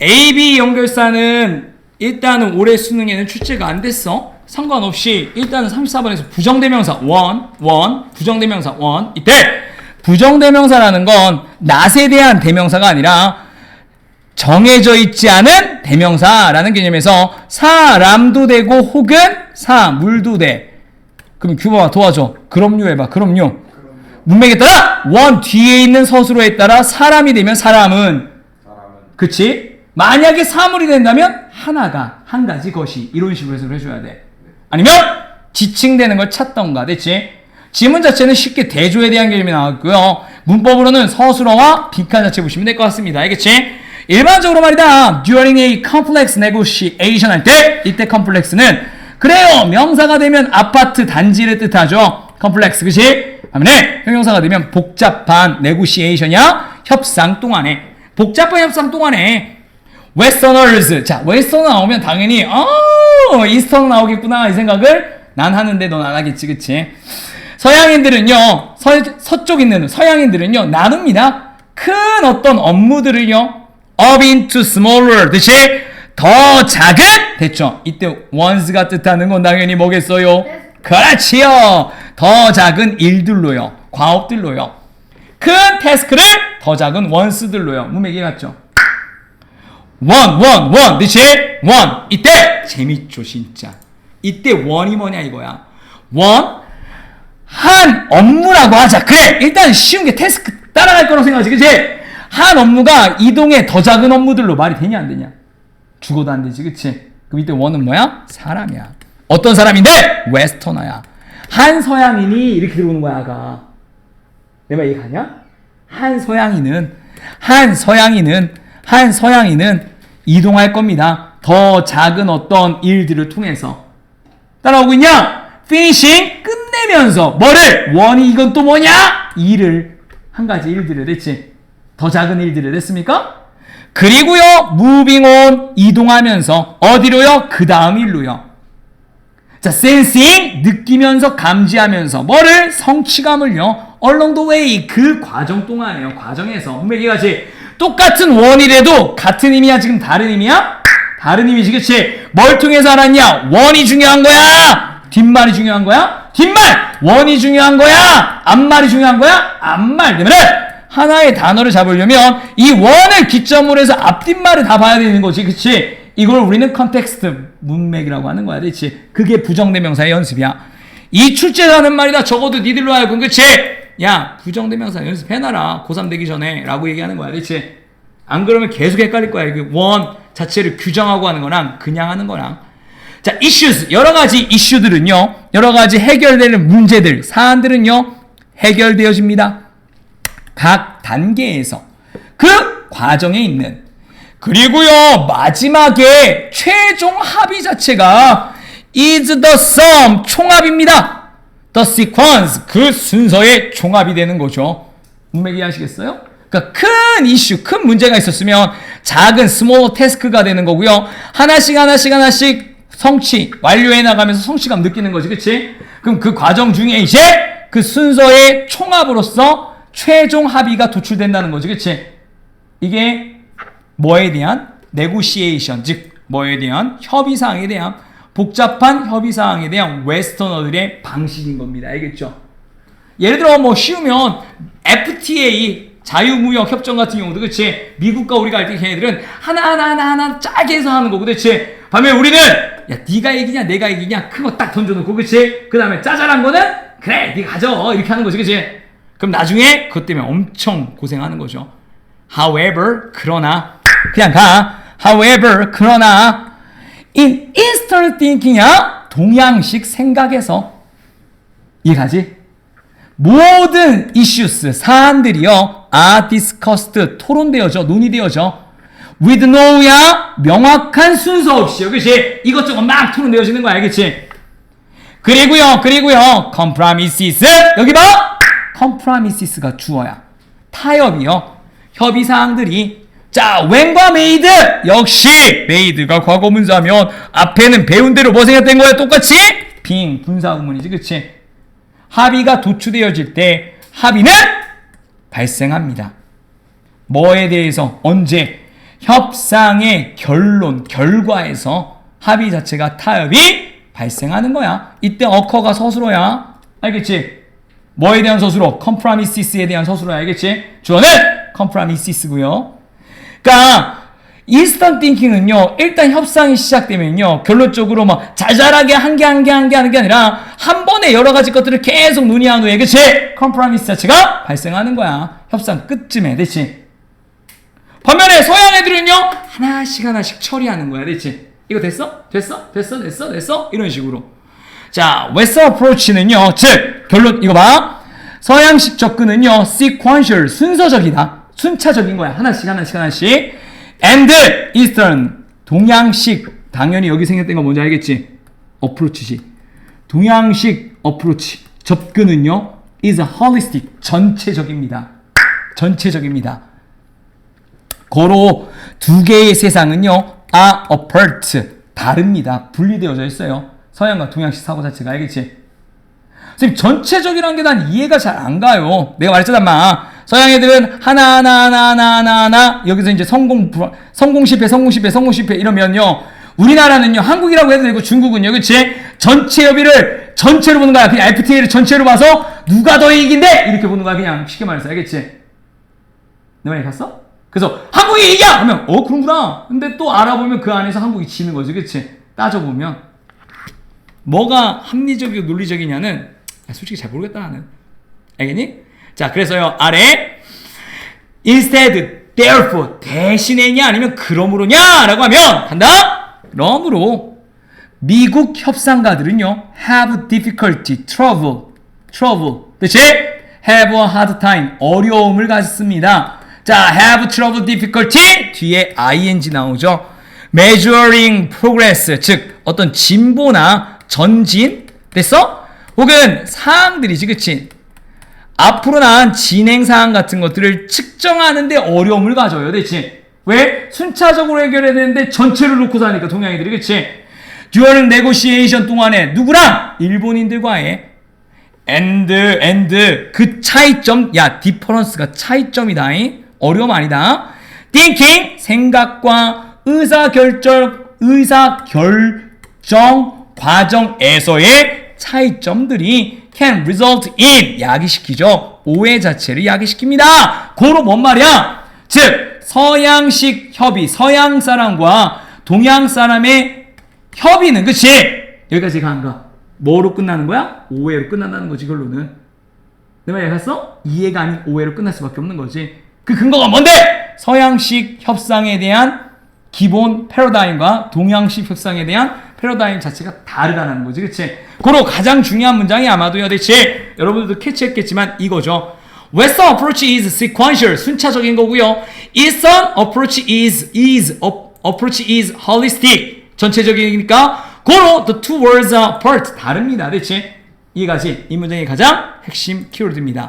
AB 연결사는 일단은 올해 수능에는 출제가 안 됐어. 상관없이 일단은 34번에서 부정대명사 부정대명사 이때 부정대명사라는 건 낫에 대한 대명사가 아니라 정해져 있지 않은 대명사라는 개념에서 사람도 되고 혹은 사물도 돼. 그럼 규범아 도와줘. 그럼요 해봐. 그럼요. 문맥에 따라 원 뒤에 있는 서술어에 따라 사람이 되면 사람은 그치? 만약에 사물이 된다면 하나가 한 가지 것이 이런 식으로 해석을 해줘야 돼. 아니면 지칭되는 걸 찾던가. 됐지? 지문 자체는 쉽게 대조에 대한 개념이 나왔고요. 문법으로는 서술어와 빈칸 자체 보시면 될 것 같습니다. 알겠지? 일반적으로 말이다. During a complex negotiation 할 때 이때 complex는 그래요. 명사가 되면 아파트 단지를 뜻하죠. complex 그치? 반면에 형용사가 되면 복잡한 negotiation이야. 협상 동안에 복잡한 협상 동안에 Westerners 자 웨스턴 나오면 당연히 이스턴 나오겠구나 이 생각을 난 하는데 넌 안 하겠지 그치? 서양인들은요 서쪽 있는 서양인들은요 나눕니다. 큰 어떤 업무들을요 up into smaller 듯이 더 작은 됐죠? 이때 once가 뜻하는 건 당연히 뭐겠어요? 그렇지요. 더 작은 일들로요. 과업들로요. 큰 태스크를 더 작은 once들로요. 문맥이 맞죠? 원 듯이 원 이때 재밌죠 진짜. 이때 원이 뭐냐 이거야. 한 업무라고 하자. 그래 일단 쉬운 게 태스크 따라갈 거라고 생각하지 그치? 한 업무가 이동의 더 작은 업무들로 말이 되냐 안 되냐? 죽어도 안 되지 그치? 그럼 이때 원은 뭐야? 사람이야. 어떤 사람인데? 웨스터너야. 한 서양인이 이렇게 들어오는 거야 아가. 내 말 이해가냐? 한 서양인은 이동할 겁니다. 더 작은 어떤 일들을 통해서. 따라오고 있냐? finishing 끝내면서 뭐를? 원이 이건 또 뭐냐? 일을 한 가지 일들을 됐지. 더 작은 일들을 했습니까? 그리고요 moving on 이동하면서 어디로요? 그 다음 일로요. 자 sensing 느끼면서 감지하면서 뭐를? 성취감을요 along the way 그 과정 동안에요. 과정에서 문맥이같이 똑같은 원이라도 같은 의미야 지금 다른 의미야? 다른 의미지 그치? 뭘 통해서 알았냐? 원이 중요한 거야? 뒷말이 중요한 거야? 뒷말! 원이 중요한 거야? 앞말이 중요한 거야? 앞말 때문에 하나의 단어를 잡으려면 이 원을 기점으로 해서 앞뒷말을 다 봐야 되는 거지 그치? 이걸 우리는 컨텍스트 문맥이라고 하는 거야 그치? 그게 부정대명사의 연습이야. 이 출제라는 말이다 적어도 니들로 알고 그치? 야 부정대명사 연습해놔라 고3 되기 전에 라고 얘기하는 거야 그치? 안 그러면 계속 헷갈릴 거야. 그 원 자체를 규정하고 하는 거랑 그냥 하는 거랑. 자 issues 여러가지 이슈들은요 여러가지 해결되는 문제들 사안들은요 해결되어집니다. 각 단계에서 그 과정에 있는 그리고요 마지막에 최종 합의 자체가 is the sum 총합입니다. the sequence 그 순서의 총합이 되는 거죠. 문맥 이해하시겠어요? 그러니까 큰 이슈 큰 문제가 있었으면 작은 스몰 태스크가 되는 거고요. 하나씩 성취 완료해 나가면서 성취감 느끼는 거지 그치? 그럼 그 과정 중에 이제 그 순서의 총합으로서 최종 합의가 도출된다는 거지 그치? 이게 뭐에 대한 negotiation 즉 뭐에 대한 협의사항에 대한 복잡한 협의사항에 대한 웨스터너들의 방식인 겁니다. 알겠죠? 예를 들어 뭐 쉬우면 FTA 자유무역 협정 같은 경우도 그치? 미국과 우리가 할 때 걔네들은 하나 짜게 해서 하는 거고 그치? 반면에 우리는 야 네가 이기냐 내가 이기냐 큰 거 딱 던져놓고 그치? 그 다음에 짜잘한 거는 그래 네가 가져 이렇게 하는 거지 그치? 그럼 나중에 그것 때문에 엄청 고생하는 거죠. However 그러나 그냥 가. However 그러나 in Eastern thinking이야 동양식 생각에서 이해가지? 모든 issues 사안들이요 are discussed 토론되어져 논의되어져 with no야 명확한 순서 없이요 그치? 이것저것 막 토론되어지는 거야 알겠지? 그리고요 compromises 여기 봐 compromises가 주어야 타협이요 협의사항들이 자 when과 made 역시 made가 과거문사면 앞에는 배운 대로 뭐 생각된 거야 똑같이? being 분사구문이지 그치? 합의가 도출되어질 때 합의는 발생합니다. 뭐에 대해서 언제? 협상의 결론, 결과에서 합의 자체가 타협이 발생하는 거야. 이때 어커가 서술어야. 알겠지? 뭐에 대한 서술어? compromises에 대한 서술어야. 알겠지? 주어는 compromises고요. 그러니까 인스턴트 띵킹은요, 일단 협상이 시작되면요, 결론적으로 막 자잘하게 한 개 하는 게 아니라 한 번에 여러 가지 것들을 계속 논의한 후에, 그치? 컴프로미스 자체가 발생하는 거야. 협상 끝쯤에, 그치? 반면에 서양 애들은요, 하나씩 처리하는 거야, 그치? 이거 됐어? 됐어? 이런 식으로. 자, 웨스턴 어프로치는요, 즉, 결론, 이거 봐. 서양식 접근은요, sequential, 순서적이다. 순차적인 거야. 하나씩. And Eastern, 동양식, 당연히 여기 생겼던 거 뭔지 알겠지? 어프로치지. 동양식 어프로치, 접근은요, is holistic, 전체적입니다. 고로 두 개의 세상은요, are apart, 다릅니다. 분리되어져 있어요. 서양과 동양식 사고 자체가, 알겠지? 선생님, 전체적이라는 게 난 이해가 잘 안 가요. 내가 말했잖아. 서양 애들은 하나 여기서 이제 성공 실패 이러면요, 우리나라는요, 한국이라고 해도 되고 중국은요, 그치? 전체 협의를 전체로 보는 거야. 그냥 FTA를 전체로 봐서 누가 더 이긴데 이렇게 보는 거야. 그냥 쉽게 말해서. 알겠지? 내 말이 갔어? 그래서 한국이 이겨! 하면 그런구나. 근데 또 알아보면 그 안에서 한국이 지는 거지. 그치? 따져보면 뭐가 합리적이고 논리적이냐는 솔직히 잘 모르겠다 나는. 알겠니? 자, 그래서요, 아래 instead, therefore, 대신에냐 아니면 그러므로냐 라고 하면 간다. 그러므로 미국 협상가들은요, have difficulty, trouble, 그치? have a hard time, 어려움을 가졌습니다. 자, have trouble, difficulty, 뒤에 ing 나오죠. measuring progress, 즉 어떤 진보나 전진, 됐어? 혹은 사항들이지, 그치? 앞으로 나간 진행사항 같은 것들을 측정하는데 어려움을 가져요. 그치? 왜? 순차적으로 해결해야 되는데 전체를 놓고 사니까, 동양인들이. 그치? 듀얼 네고시에이션 동안에 누구랑? 일본인들과의 and 그 차이점, 야, 디퍼런스가 차이점이다. 어려움 아니다. thinking, 생각과 의사결정 과정에서의 차이점들이 can result in, 야기시키죠. 오해 자체를 야기시킵니다. 고로 뭔 말이야? 즉, 서양식 협의, 서양 사람과 동양 사람의 협의는, 그치? 여기까지 간가? 뭐로 끝나는 거야? 오해로 끝난다는 거지, 결론은. 내 말이 갔어? 이해가 아닌 오해로 끝날 수밖에 없는 거지. 그 근거가 뭔데? 서양식 협상에 대한 기본 패러다임과 동양식 협상에 대한 패러다임 자체가 다르다는 거지, 그치? 그로 가장 중요한 문장이 아마도요, 대체 여러분들도 캐치했겠지만 이거죠. Western approach is sequential, 순차적인 거고요. Eastern approach is holistic, 전체적이니까 고로 the two words are apart, 다릅니다, 대체. 이해가지? 이 문장의 가장 핵심 키워드입니다.